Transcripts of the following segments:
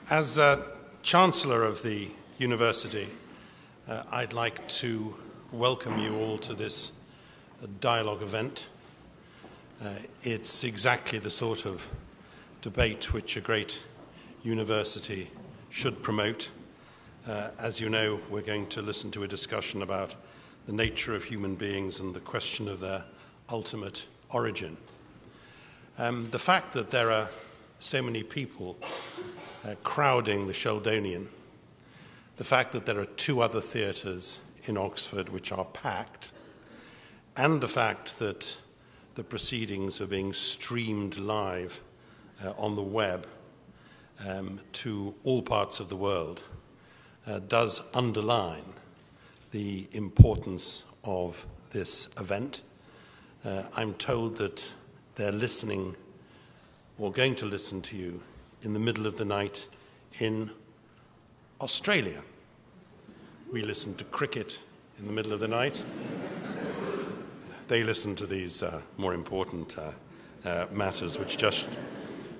As Chancellor of the University, I'd like to welcome you all to this dialogue event. It's exactly the sort of debate which a great university should promote. As you know, we're going to listen to a discussion about the nature of human beings and the question of their ultimate origin. The fact that there are so many people crowding the Sheldonian, the fact that there are two other theatres in Oxford which are packed, and the fact that the proceedings are being streamed live on the web to all parts of the world does underline the importance of this event. I'm told that they're listening or going to listen to you in the middle of the night in Australia. We listen to cricket in the middle of the night. They listen to these more important matters, which just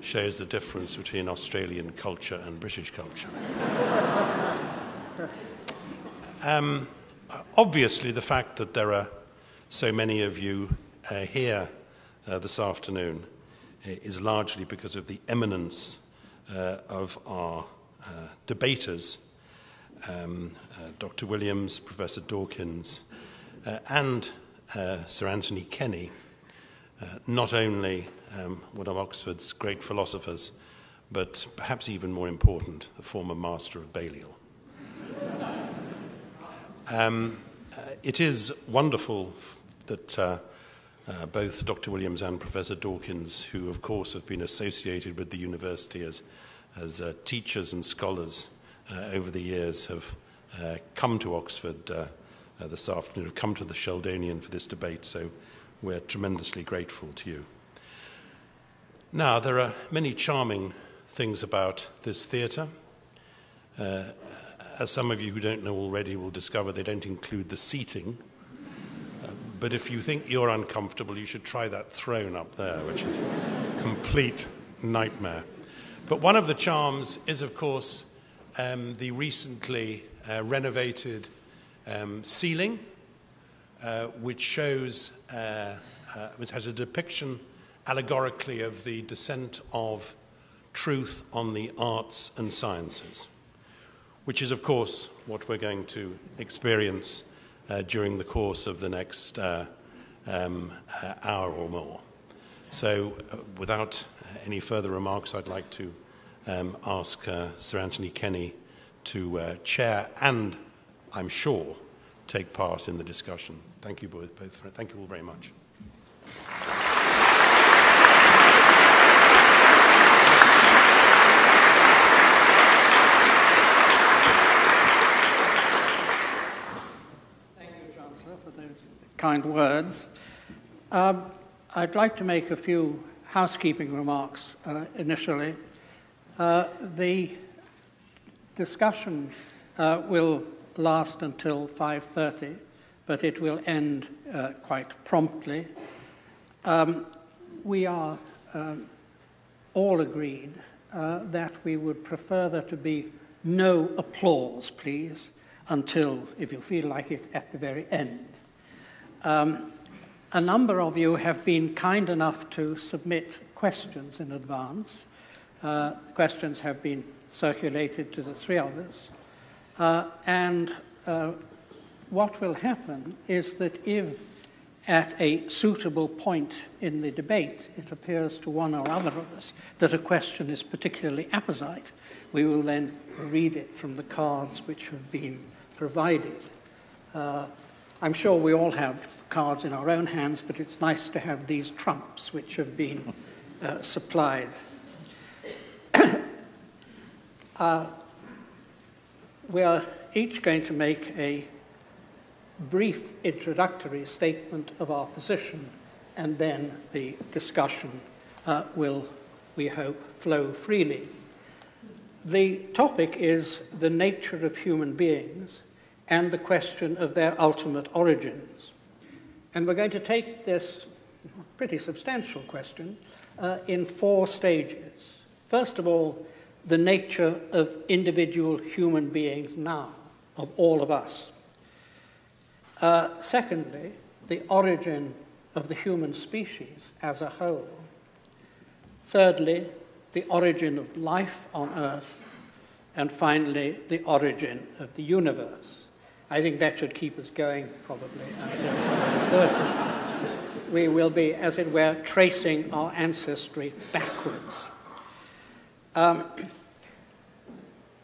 shows the difference between Australian culture and British culture. Obviously, the fact that there are so many of you here this afternoon is largely because of the eminence of our debaters, Dr. Williams, Professor Dawkins, and Sir Anthony Kenny, not only one of Oxford's great philosophers, but perhaps even more important, the former Master of Balliol. It is wonderful that both Dr. Williams and Professor Dawkins, who of course have been associated with the university as teachers and scholars over the years, have come to Oxford this afternoon, have come to the Sheldonian for this debate, so we're tremendously grateful to you. Now, there are many charming things about this theatre. As some of you who don't know already will discover, they don't include the seating. But if you think you're uncomfortable, you should try that throne up there, which is a complete nightmare. But one of the charms is, of course, the recently renovated ceiling, which shows, which has a depiction allegorically of the descent of truth on the arts and sciences, which is, of course, what we're going to experience during the course of the next hour or more. So without any further remarks, I'd like to ask Sir Anthony Kenny to chair and, I'm sure, take part in the discussion. Thank you both. Thank you all very much. For those kind words. I'd like to make a few housekeeping remarks initially. The discussion will last until 5:30, but it will end quite promptly. We are all agreed that we would prefer there to be no applause, please, until, if you feel like it, at the very end. A number of you have been kind enough to submit questions in advance. Questions have been circulated to the three of us. And what will happen is that if at a suitable point in the debate it appears to one or other of us that a question is particularly apposite, we will then read it from the cards which have been provided. I'm sure we all have cards in our own hands, but it's nice to have these trumps which have been supplied. We are each going to make a brief introductory statement of our position, and then the discussion will, we hope, flow freely. The topic is the nature of human beings and the question of their ultimate origins. And we're going to take this pretty substantial question in four stages. First of all, the nature of individual human beings now, of all of us. Secondly, the origin of the human species as a whole. Thirdly, the origin of life on Earth. And finally, the origin of the universe. I think that should keep us going probably until 2030. We will be, as it were, tracing our ancestry backwards.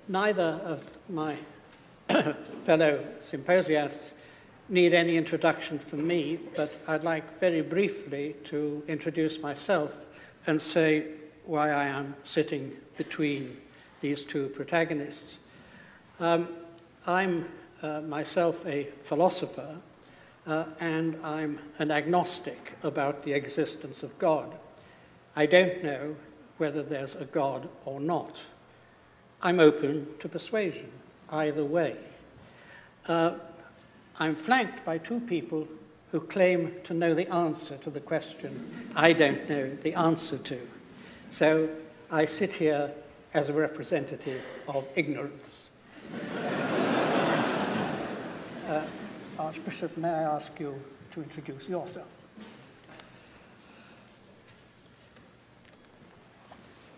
Neither of my fellow symposiasts need any introduction from me, but I'd like very briefly to introduce myself and say why I am sitting between these two protagonists. I'm myself a philosopher, and I'm an agnostic about the existence of God. I don't know whether there's a God or not. I'm open to persuasion, either way. I'm flanked by two people who claim to know the answer to the question I don't know the answer to. So I sit here as a representative of ignorance. Archbishop, may I ask you to introduce yourself?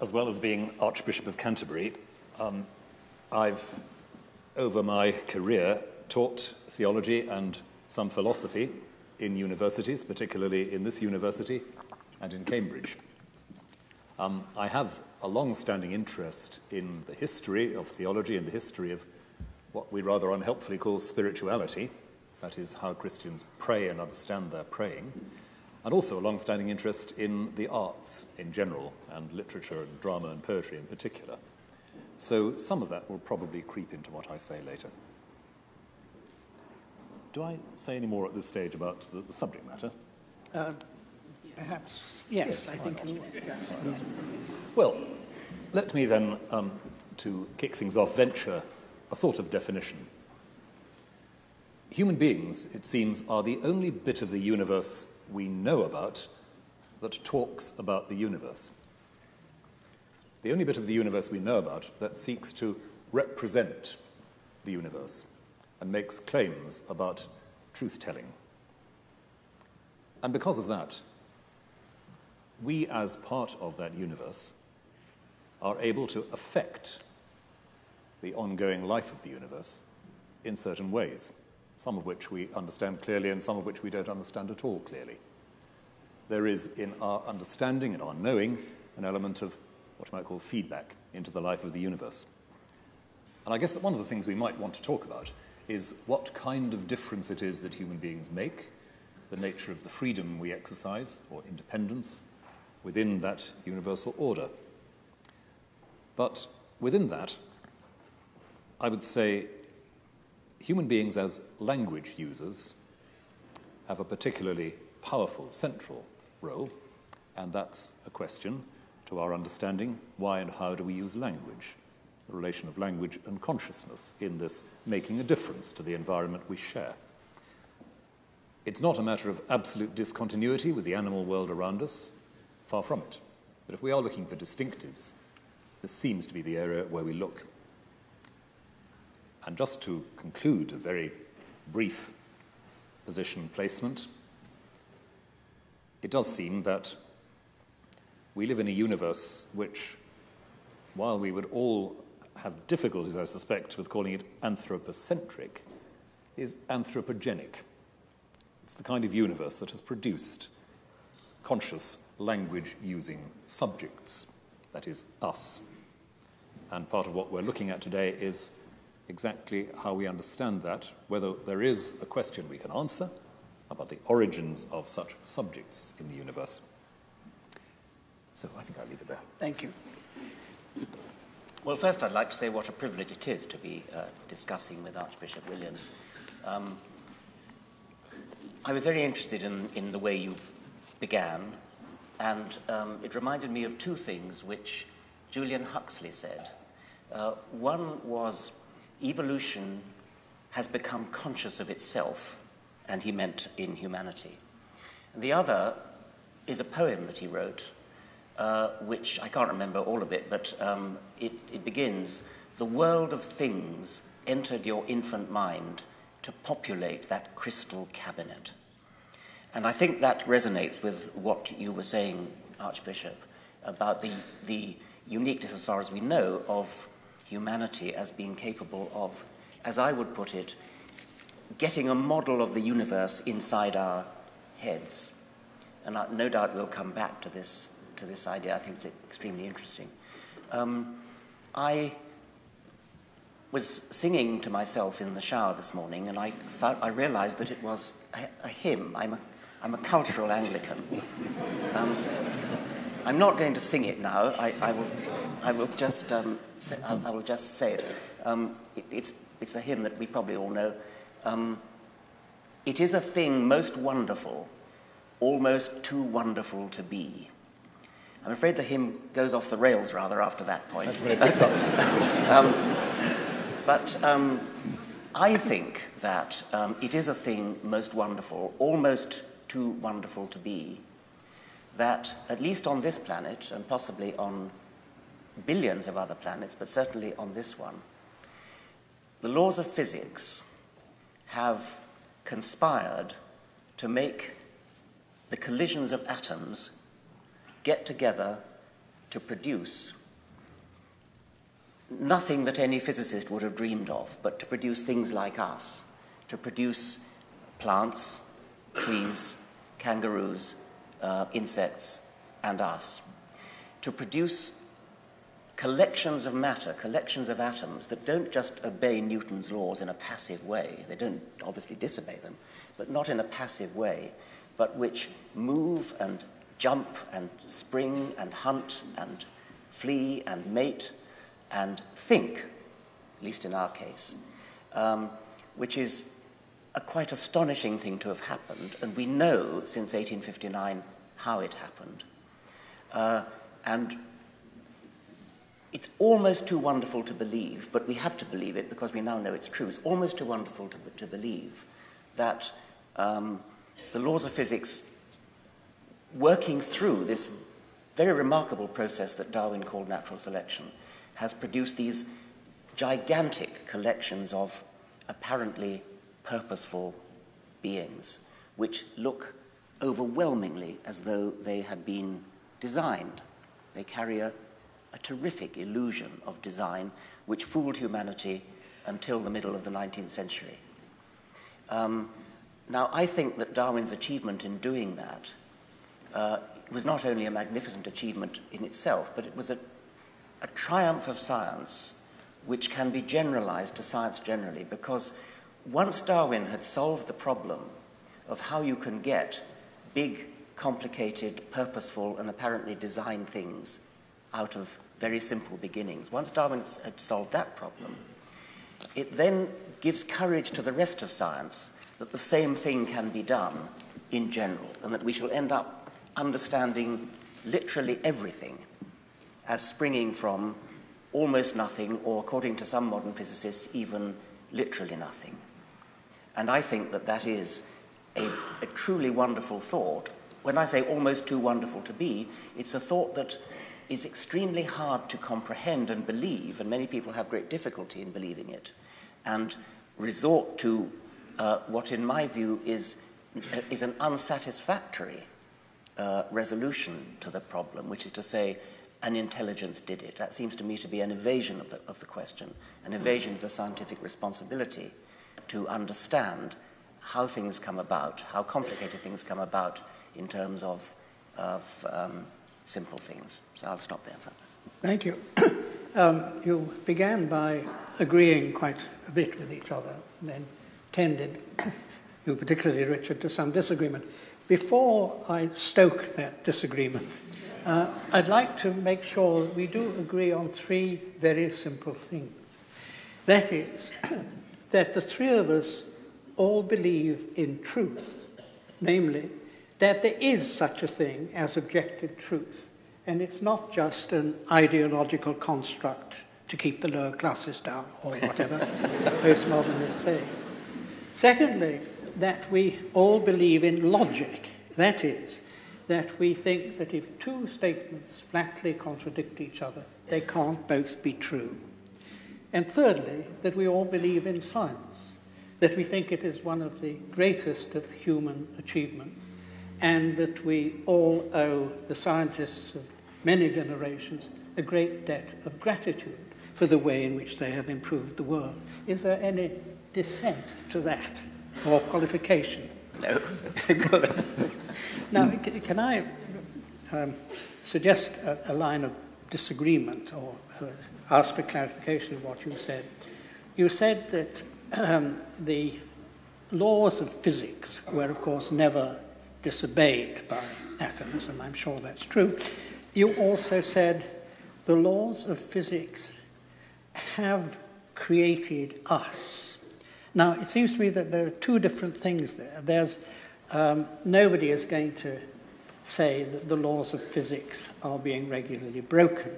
As well as being Archbishop of Canterbury, I've, over my career, taught theology and some philosophy in universities, particularly in this university and in Cambridge. I have a long-standing interest in the history of theology and the history of what we rather unhelpfully call spirituality, that is, how Christians pray and understand their praying, and also a long-standing interest in the arts in general, and literature and drama and poetry in particular. So some of that will probably creep into what I say later. Do I say any more at this stage about the subject matter? Perhaps, yes, I think you would. Yes. Well, let me then, to kick things off, venture a sort of definition. Human beings, it seems, are the only bit of the universe we know about that talks about the universe. The only bit of the universe we know about that seeks to represent the universe and makes claims about truth-telling. And because of that, we, as part of that universe, are able to affect the ongoing life of the universe in certain ways, some of which we understand clearly and some of which we don't understand at all clearly. There is, in our understanding and our knowing, an element of what you might call feedback into the life of the universe. And I guess that one of the things we might want to talk about is what kind of difference it is that human beings make, the nature of the freedom we exercise, or independence, within that universal order. But within that, I would say human beings as language users have a particularly powerful central role, and that's a question to our understanding: why and how do we use language? The relation of language and consciousness in this making a difference to the environment we share. It's not a matter of absolute discontinuity with the animal world around us, far from it. But if we are looking for distinctives, this seems to be the area where we look. And just to conclude a very brief position placement, it does seem that we live in a universe which, while we would all have difficulties, I suspect, with calling it anthropocentric, is anthropogenic. It's the kind of universe that has produced conscious language-using subjects, that is, us. And part of what we're looking at today is exactly how we understand that, whether there is a question we can answer about the origins of such subjects in the universe. So I think I'll leave it there. Thank you. Well, first I'd like to say what a privilege it is to be discussing with Archbishop Williams. I was very interested in the way you began, and it reminded me of two things which Julian Huxley said. One was evolution has become conscious of itself, and he meant in humanity. And the other is a poem that he wrote which I can't remember all of it, but it begins, "The world of things entered your infant mind to populate that crystal cabinet." And I think that resonates with what you were saying, Archbishop, about the uniqueness, as far as we know, of humanity as being capable of, as I would put it, getting a model of the universe inside our heads. And no doubt we'll come back to this idea. I think it's extremely interesting. I was singing to myself in the shower this morning, and I realized that it was a hymn. I'm a cultural Anglican. I'm not going to sing it now. I will just say it. It's a hymn that we probably all know. It is a thing most wonderful, almost too wonderful to be. I'm afraid the hymn goes off the rails rather after that point. That's when it picks up. But I think that it is a thing most wonderful, almost too wonderful to be, that at least on this planet, and possibly on billions of other planets, but certainly on this one, the laws of physics have conspired to make the collisions of atoms get together to produce nothing that any physicist would have dreamed of, but to produce things like us, to produce plants, trees, kangaroos, insects, and us, to produce collections of matter, collections of atoms that don't just obey Newton's laws in a passive way. They don't obviously disobey them, but not in a passive way, but which move and jump and spring and hunt and flee and mate and think, at least in our case, which is a quite astonishing thing to have happened, and we know since 1859 how it happened. And it's almost too wonderful to believe, but we have to believe it because we now know it's true. It's almost too wonderful to believe that the laws of physics, working through this very remarkable process that Darwin called natural selection, has produced these gigantic collections of apparently purposeful beings, which look overwhelmingly as though they had been designed. They carry a terrific illusion of design which fooled humanity until the middle of the 19th century. Now, I think that Darwin's achievement in doing that was not only a magnificent achievement in itself, but it was a triumph of science which can be generalized to science generally, because once Darwin had solved the problem of how you can get big, complicated, purposeful, and apparently designed things out of very simple beginnings, once Darwin had solved that problem, it then gives courage to the rest of science that the same thing can be done in general, and that we shall end up understanding literally everything as springing from almost nothing, or according to some modern physicists, even literally nothing. And I think that that is a truly wonderful thought. When I say almost too wonderful to be, it's a thought that is extremely hard to comprehend and believe, and many people have great difficulty in believing it, and resort to what, in my view, is an unsatisfactory resolution to the problem, which is to say, an intelligence did it. That seems to me to be an evasion of the question, an evasion of the scientific responsibility to understand how things come about, how complicated things come about in terms of simple things. So I'll stop there for a minute. Thank you. You began by agreeing quite a bit with each other, and then tended, you particularly, Richard, to some disagreement. Before I stoke that disagreement, I'd like to make sure we do agree on three very simple things. That is, that the three of us all believe in truth, namely, that there is such a thing as objective truth, and it's not just an ideological construct to keep the lower classes down, or whatever postmodernists say. Secondly, that we all believe in logic. That is, that we think that if two statements flatly contradict each other, they can't both be true. And thirdly, that we all believe in science, that we think it is one of the greatest of human achievements, and that we all owe the scientists of many generations a great debt of gratitude for the way in which they have improved the world. Is there any dissent to that, or qualification? No. Now, can I suggest a line of disagreement, or ask for clarification of what you said? You said that the laws of physics were, of course, never disobeyed by atoms, and I'm sure that's true. You also said the laws of physics have created us. Now, it seems to me that there are two different things there. There's nobody is going to say that the laws of physics are being regularly broken.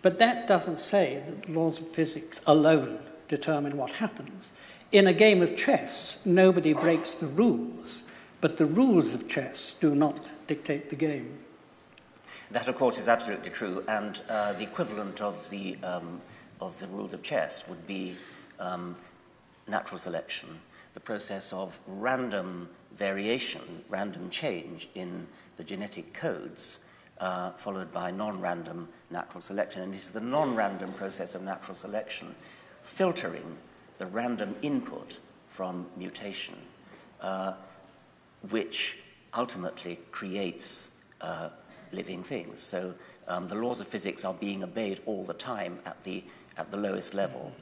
But that doesn't say that the laws of physics alone determine what happens. In a game of chess, nobody breaks the rules, but the rules of chess do not dictate the game. That, of course, is absolutely true, and the equivalent of the rules of chess would be natural selection, the process of random variation, random change in the genetic codes, followed by non-random natural selection. And it is the non-random process of natural selection filtering the random input from mutation, which ultimately creates living things. So the laws of physics are being obeyed all the time at the lowest level.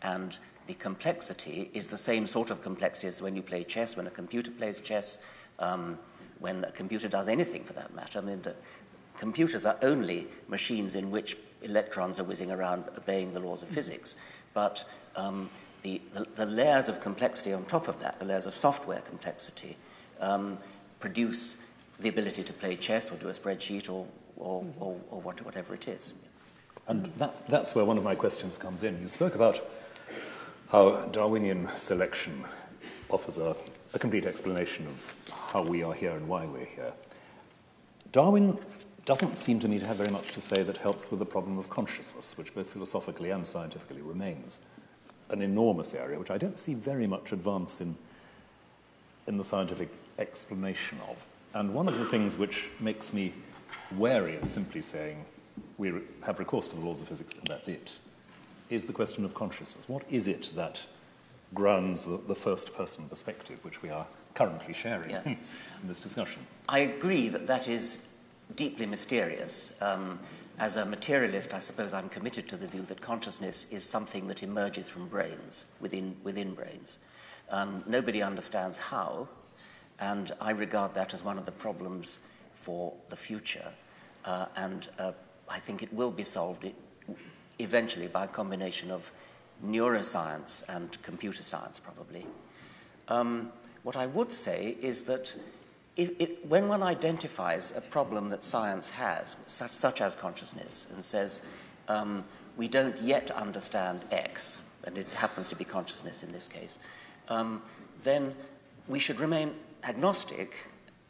And the complexity is the same sort of complexity as when you play chess, when a computer plays chess, when a computer does anything for that matter. I mean, computers are only machines in which electrons are whizzing around obeying the laws of physics. But the layers of complexity on top of that, the layers of software complexity, produce the ability to play chess or do a spreadsheet or whatever it is. And that's where one of my questions comes in. You spoke about how Darwinian selection offers a complete explanation of how we are here and why we're here. Darwin doesn't seem to me to have very much to say that helps with the problem of consciousness, which both philosophically and scientifically remains an enormous area, which I don't see very much advance in the scientific explanation of. And one of the things which makes me wary of simply saying we have recourse to the laws of physics and that's it, is the question of consciousness. What is it that grounds the first-person perspective, which we are currently sharing in this discussion? I agree that that is deeply mysterious. As a materialist, I suppose I'm committed to the view that consciousness is something that emerges from brains, within brains. Nobody understands how, and I regard that as one of the problems for the future. And I think it will be solved eventually by a combination of neuroscience and computer science, probably. What I would say is that when one identifies a problem that science has, such as consciousness, and says, we don't yet understand X, and it happens to be consciousness in this case, then we should remain agnostic,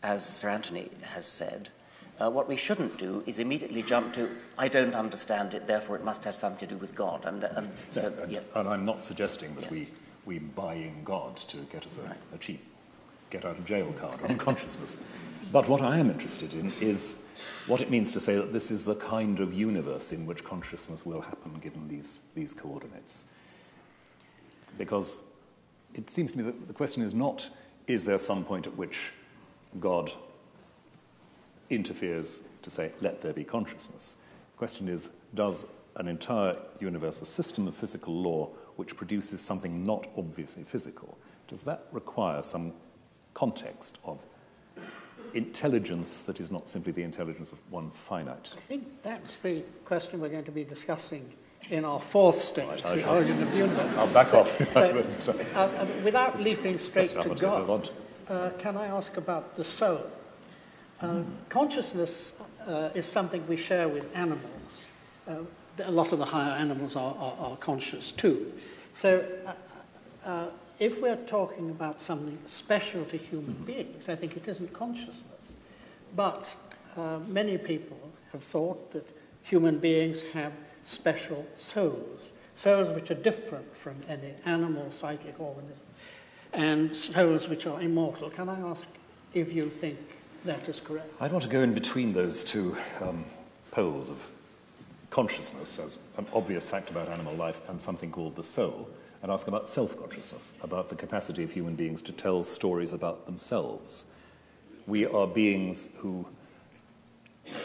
as Sir Anthony has said. What we shouldn't do is immediately jump to, I don't understand it, therefore it must have something to do with God. And I'm not suggesting that we buy in God to get us a cheap get-out-of-jail card on consciousness. But what I am interested in is what it means to say that this is the kind of universe in which consciousness will happen given these coordinates. Because it seems to me that the question is not, is there some point at which God interferes to say, let there be consciousness? The question is, does an entire universe, a system of physical law which produces something not obviously physical, does that require some context of intelligence that is not simply the intelligence of one finite? I think that's the question we're going to be discussing in our fourth stage, the origin of the universe. I'll back off. Without leaping straight to God, can I ask about the soul? Consciousness is something we share with animals. A lot of the higher animals are conscious too. So if we're talking about something special to human beings, I think it isn't consciousness. But many people have thought that human beings have special souls, souls which are different from any animal psychic organism, and souls which are immortal. Can I ask if you think that is correct? I'd want to go in between those two poles of consciousness as an obvious fact about animal life and something called the soul, and ask about self-consciousness, about the capacity of human beings to tell stories about themselves. We are beings who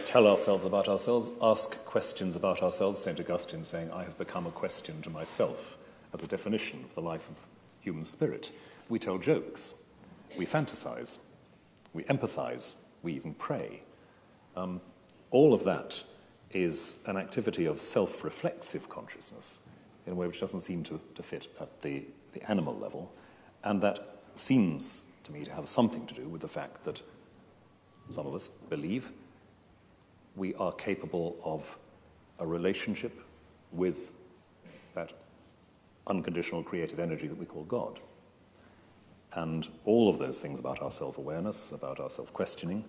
tell ourselves about ourselves, ask questions about ourselves. St. Augustine saying, I have become a question to myself, as a definition of the life of human spirit. We tell jokes, we fantasize, we empathize, we even pray. All of that is an activity of self-reflexive consciousness in a way which doesn't seem to fit at the animal level, and that seems to me to have something to do with the fact that some of us believe we are capable of a relationship with that unconditional creative energy that we call God. And all of those things about our self-awareness, about our self-questioning,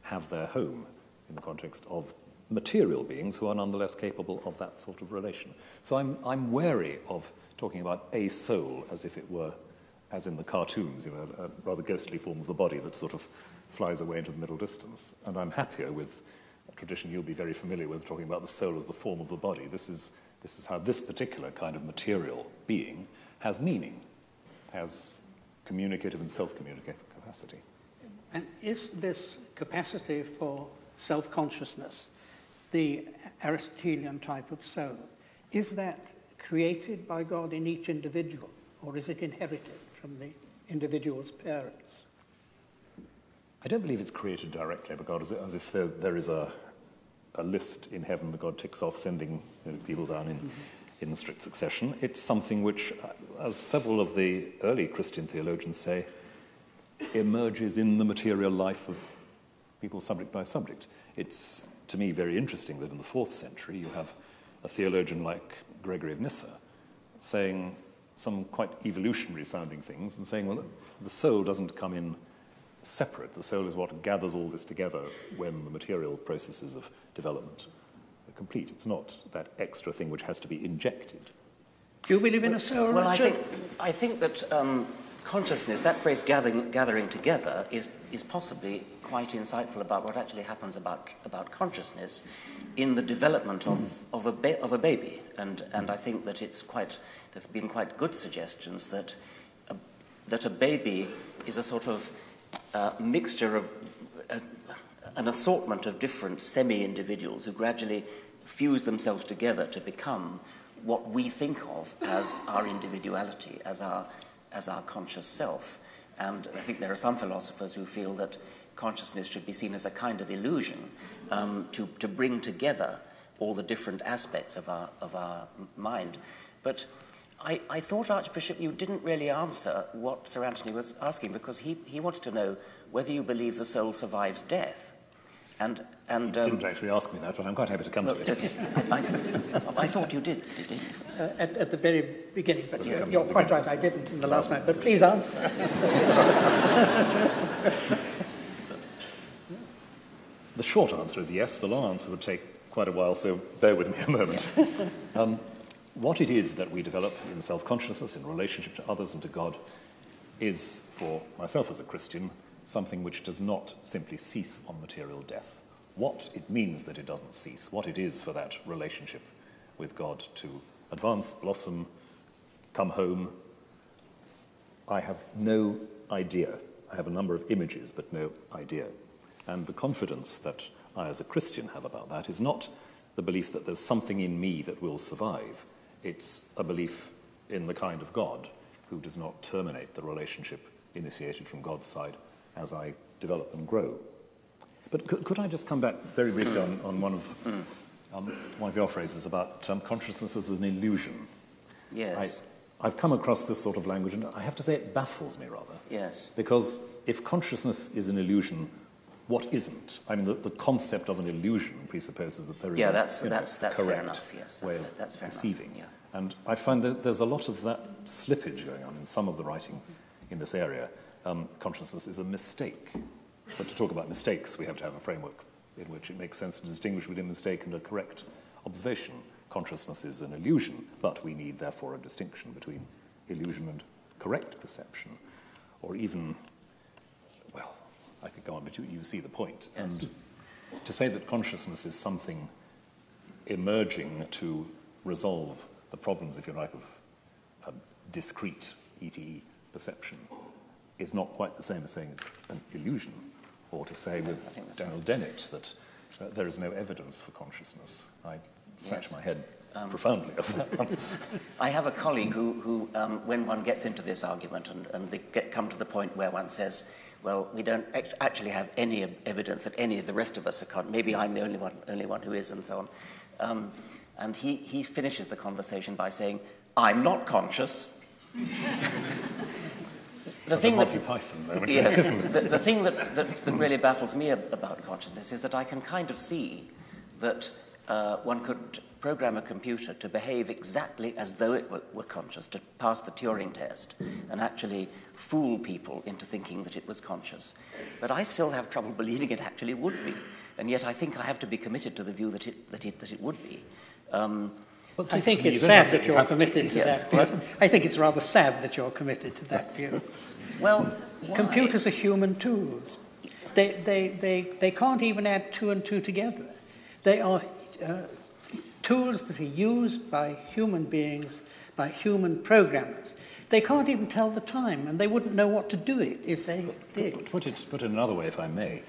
have their home in the context of material beings who are nonetheless capable of that sort of relation. So I'm wary of talking about a soul as if it were, as in the cartoons, a rather ghostly form of the body that sort of flies away into the middle distance. And I'm happier with a tradition you'll be very familiar with, talking about the soul as the form of the body. This is how this particular kind of material being has meaning, has communicative and self-communicative capacity. And is this capacity for self-consciousness, the Aristotelian type of soul, is that created by God in each individual, or is it inherited from the individual's parents? I don't believe it's created directly by God, as if there is a list in heaven that God ticks off, sending people down in strict succession. It's something which, as several of the early Christian theologians say, emerges in the material life of people subject by subject. It's, to me, very interesting that in the 4th century you have a theologian like Gregory of Nyssa saying some quite evolutionary sounding things and saying, well, the soul doesn't come in separate. The soul is what gathers all this together when the material processes of development are complete. It's not that extra thing which has to be injected. Do you believe in a soul, Well, Richard? I think that consciousness, that phrase gathering together, is possibly quite insightful about what actually happens about consciousness in the development of a baby. And I think that there's been quite good suggestions that a baby is a sort of mixture of an assortment of different semi-individuals who gradually fuse themselves together to become what we think of as our individuality, as our conscious self. And I think there are some philosophers who feel that consciousness should be seen as a kind of illusion to bring together all the different aspects of our mind. But I thought, Archbishop, you didn't really answer what Sir Anthony was asking, because he wanted to know whether you believe the soul survives death. And you didn't actually ask me that, but I'm quite happy to come to it. I thought you did you? At the very beginning, but you're quite right, I didn't in the last night, but please answer. The short answer is yes. The long answer would take quite a while, so bear with me a moment. What it is that we develop in self-consciousness, in relationship to others and to God, is, for myself as a Christian, something which does not simply cease on material death. What it means that it doesn't cease, what it is for that relationship with God to advance, blossom, come home, I have no idea. I have a number of images, but no idea. And the confidence that I as a Christian have about that is not the belief that there's something in me that will survive. It's a belief in the kind of God who does not terminate the relationship initiated from God's side as I develop and grow. But could I just come back very briefly on one of your phrases about consciousness as an illusion? Yes. I've come across this sort of language, and I have to say it baffles me rather. Yes. Because if consciousness is an illusion, what isn't? I mean, the concept of an illusion presupposes that there is that's correct fair enough. Yes, way that's of fair perceiving. enough. Yeah. And I find that there's a lot of that slippage going on in some of the writing in this area. Consciousness is a mistake. But to talk about mistakes, we have to have a framework in which it makes sense to distinguish between a mistake and a correct observation. Consciousness is an illusion, but we need, therefore, a distinction between illusion and correct perception, or even, well, I could go on, but you see the point. Yes. And to say that consciousness is something emerging to resolve the problems, if you like, of a discrete ETE perception is not quite the same as saying it's an illusion, or to say with Daniel Dennett that there is no evidence for consciousness. I scratch my head profoundly over that one. I have a colleague who when one gets into this argument and they come to the point where one says, well, we don't actually have any evidence that any of the rest of us are maybe I'm the only one who is, and so on. And he finishes the conversation by saying, I'm not conscious. The thing that really baffles me about consciousness is that I can kind of see that one could program a computer to behave exactly as though it were conscious, to pass the Turing test and actually fool people into thinking that it was conscious. But I still have trouble believing it actually would be, and yet I think I have to be committed to the view that it would be. Well, I think it's sad that you're committed to that view. I think it's rather sad that you're committed to that view. Well, why? Computers are human tools. They can't even add two and two together. They are tools that are used by human beings, by human programmers. They can't even tell the time, and they wouldn't know what to do it if they did. Put it another way, if I may.